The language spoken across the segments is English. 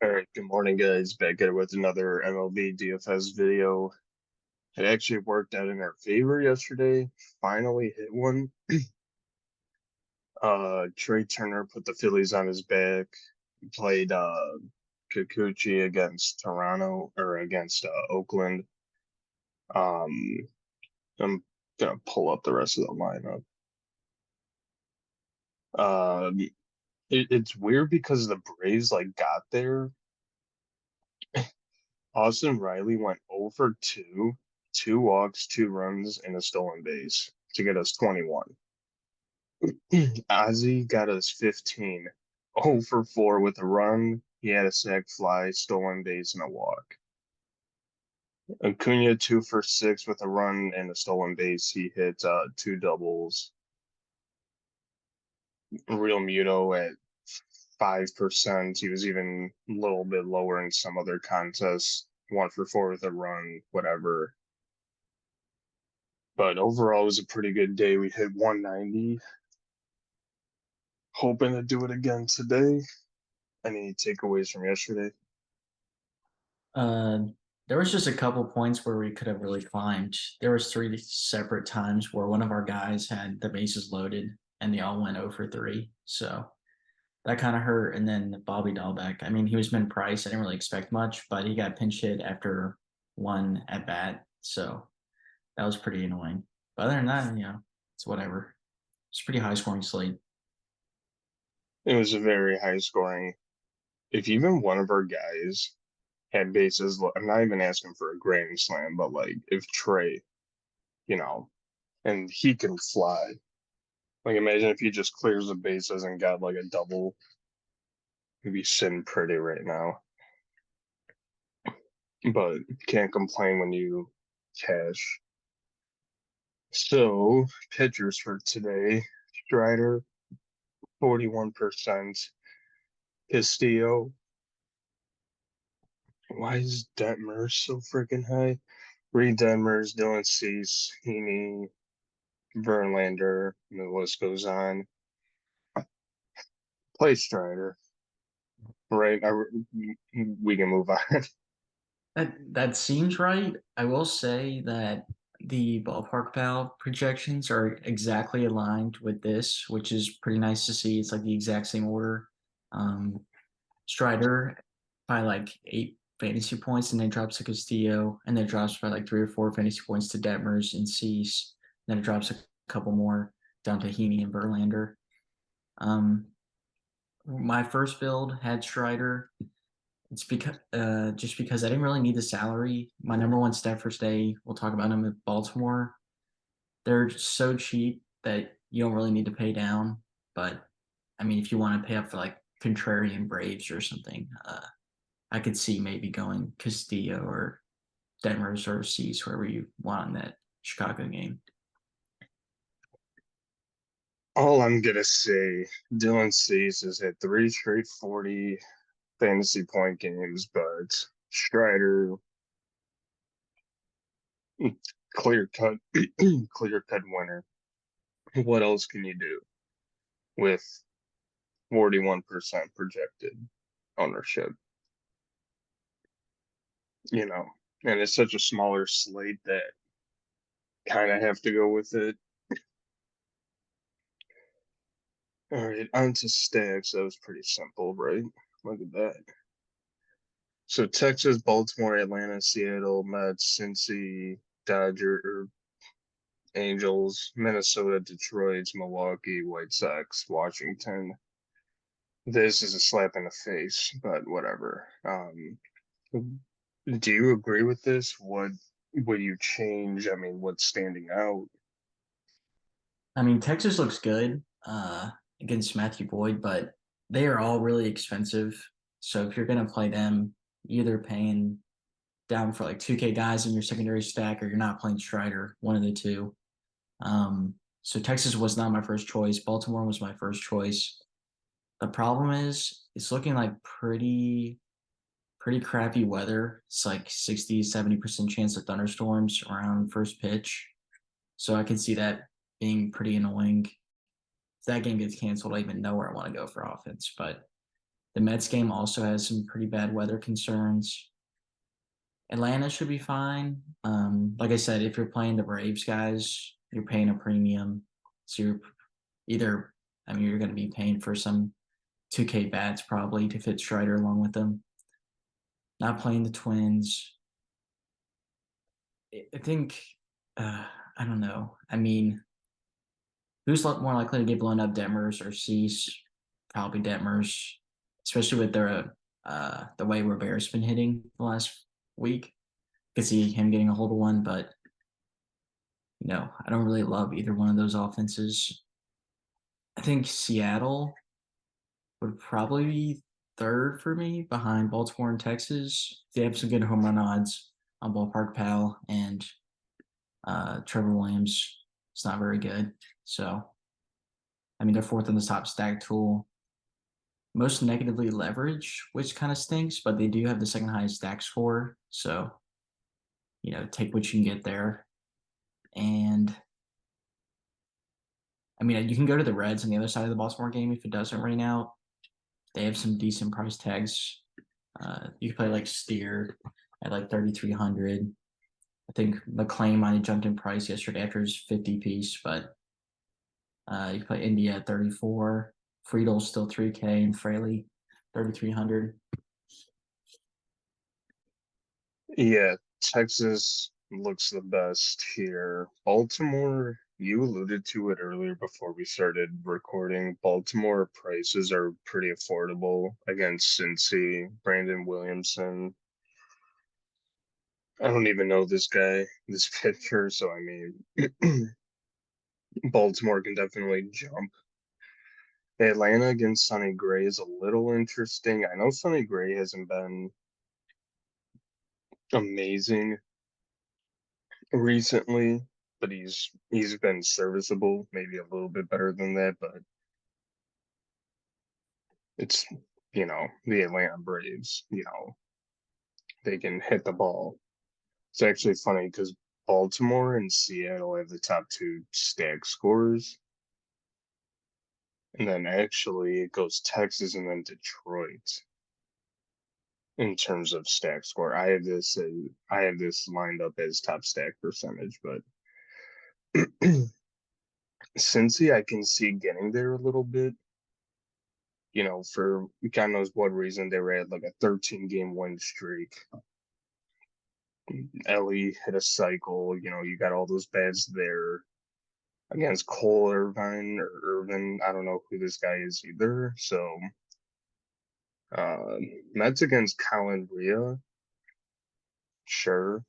All right, good morning, guys. Back at it with another MLB DFS video. It actually worked out in our favor yesterday. Finally hit one. Trey Turner put the Phillies on his back. He played Kikuchi against Toronto or against Oakland. Um, I'm gonna pull up the rest of the lineup. Um, it's weird because the Braves got there. Austin Riley went over 2, 2 walks, 2 runs, and a stolen base to get us 21. Ozzy got us 15. 0 for 4 with a run. He had a sac fly, stolen base, and a walk. Acuna 2 for 6 with a run and a stolen base. He hit 2 doubles. Real Muto at 5%. He was even a little bit lower in some other contests. 1 for 4 with a run, whatever. But overall, it was a pretty good day. We hit 190. Hoping to do it again today. Any takeaways from yesterday? Uh, there was just a couple points where we could have really climbed. There was three separate times where one of our guys had the bases loaded and they all went 0 for 3. So that kind of hurt. And then Bobby Dahlbeck, I mean, he was min price. I didn't really expect much, but he got pinch hit after one at bat. So that was pretty annoying. But other than that, it's whatever. It's a pretty high scoring slate. It was a very high scoring. If even one of our guys had bases, I'm not even asking for a grand slam, but if Trey, you know, and he can fly. Imagine if he just clears the bases and got a double. He'd be sitting pretty right now. But can't complain when you cash. So, pitchers for today: Strider, 41%. Castillo. Why is Detmer so freaking high? Reed Detmers, Dylan Cease, Heaney, Verlander, and the list goes on. Play Strider, right? We can move on. That seems right. I will say that the ballpark pal projections are exactly aligned with this, which is pretty nice to see. It's like the exact same order. Um, Strider by like 8 fantasy points, and then drops to Castillo, and then drops by like 3 or 4 fantasy points to Detmers and Cease. Then it drops a couple more down to Heaney and Verlander. Um, my first build had Strider. It's because just because I didn't really need the salary. My number one stat for stay, we'll talk about them at Baltimore. They're so cheap that you don't really need to pay down. But I mean, if you want to pay up for like contrarian Braves or something, I could see maybe going Castillo or Detmers or Cease, wherever you want on that Chicago game. All I'm gonna say, Dylan Cease has had 3 straight 40 fantasy point games, but Strider, clear cut, clear cut winner. What else can you do with 41% projected ownership? You know, and it's such a smaller slate that kind of have to go with it. All right, on to stacks. That was pretty simple, right? Look at that. So Texas, Baltimore, Atlanta, Seattle, Mets, Cincy, Dodger, Angels, Minnesota, Detroit, Milwaukee, White Sox, Washington. This is a slap in the face, but whatever. Do you agree with this? What would you change? I mean, what's standing out? I mean, Texas looks good against Matthew Boyd, but they are all really expensive. So if you're going to play them, either paying down for like 2K guys in your secondary stack or you're not playing Strider, one of the two. So Texas was not my first choice. Baltimore was my first choice. The problem is it's looking like pretty crappy weather. It's like 60, 70% chance of thunderstorms around first pitch. So I can see that being pretty annoying. If that game gets canceled, I even know where I want to go for offense. But The Mets game also has some pretty bad weather concerns. Atlanta should be fine. Like I said, if you're playing the Braves guys, you're paying a premium. So you're either, I mean, you're going to be paying for some 2K bats probably to fit Strider along with them. Not playing the Twins. I think, I don't know. I mean, who's more likely to get blown up, Detmers or Cease? Probably Detmers, especially with the way Robert's been hitting the last week. Could see him getting a hold of one, but I don't really love either one of those offenses. I think Seattle would probably be third for me behind Baltimore and Texas. They have some good home run odds on Ballpark Pal, and Trevor Williams is not very good. So, I mean, they're fourth in the top stack tool. Most negatively leveraged, which kind of stinks, but they do have the second highest stack score. So, take what you can get there. And I mean, you can go to the Reds on the other side of the Baltimore game if it doesn't rain out. They have some decent price tags. You can play like Steer at like 3,300. I think McClain might have jumped in price yesterday after his 50 piece, but you can play India at 34. Friedel's still 3K and Fraley 3,300. Yeah, Texas looks the best here. Baltimore, you alluded to it earlier before we started recording. Baltimore prices are pretty affordable against Cincy, Brandon Williamson. I don't even know this guy, this pitcher, so I mean, Baltimore can definitely jump. Atlanta against Sonny Gray is a little interesting. I know Sonny Gray hasn't been amazing recently, but he's been serviceable, maybe a little bit better than that, but it's the Atlanta Braves, they can hit the ball. It's actually funny because Baltimore and Seattle have the top two stack scores, and then actually it goes Texas and then Detroit in terms of stack score. I have this lined up as top stack percentage, but Cincy I can see getting there a little bit. For God knows what reason they were at like a 13-game win streak. Ellie hit a cycle. You got all those bats there against Cole Irvine or Irvin. I don't know who this guy is either. So, uh, Mets against Colin Ria, sure.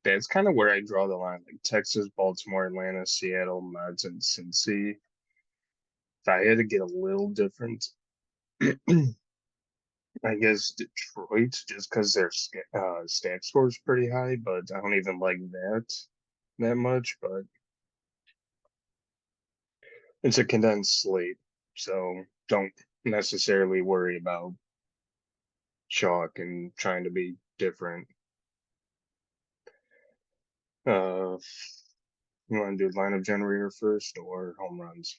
That's kind of where I draw the line. Like Texas, Baltimore, Atlanta, Seattle, Mets, and Cincy. If I had to get a little different, I guess Detroit, just because their stack score is pretty high, but I don't even like that much. But it's a condensed slate, so don't necessarily worry about chalk and trying to be different. Uh, you want to do lineup generator first or home runs?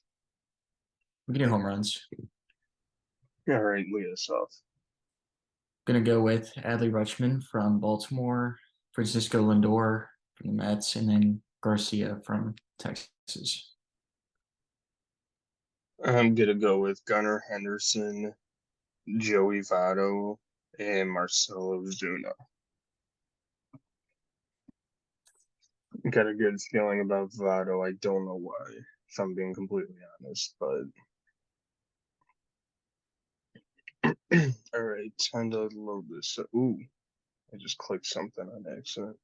We can do home runs. All right, lead us off. Gonna go with Adley Rutschman from Baltimore, Francisco Lindor from the Mets, and then Garcia from Texas. I'm gonna go with Gunnar Henderson, Joey Votto, and Marcelo Zuna. Got a good feeling about Votto. I don't know why, if I'm being completely honest, but all right, time to load this up. Ooh, I just clicked something on accident.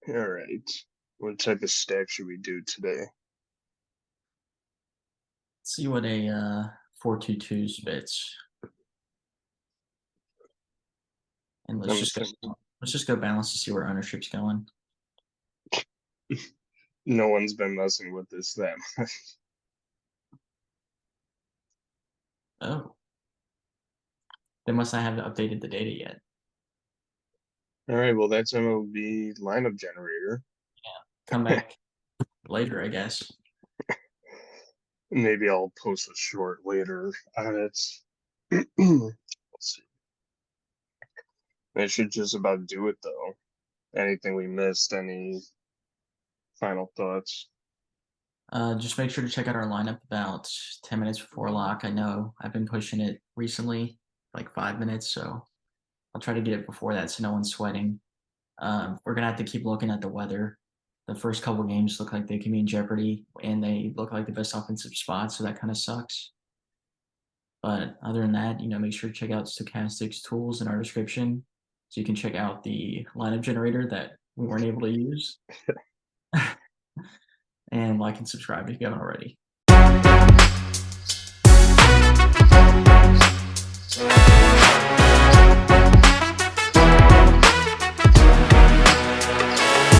All right, what type of stack should we do today? Let's see what a 4-2-2 spits, and let's I'm just go. assuming Let's just go balance to see where ownership's going. no one's been messing with this that much. Oh, they must not have updated the data yet. All right, well, that's MLB lineup generator. Come back later, I guess. Maybe I'll post a short later on it. Let's see. That should just about do it, though. Anything we missed? Any final thoughts? Just make sure to check out our lineup about 10 minutes before lock. I know I've been pushing it recently, like 5 minutes, so I'll try to get it before that so no one's sweating. We're gonna have to keep looking at the weather. The first couple games look like they can be in jeopardy, and they look like the best offensive spot, so that kind of sucks. But other than that, make sure to check out Stochastics tools in our description, so you can check out the lineup generator that we weren't able to use. And like and subscribe if you haven't already.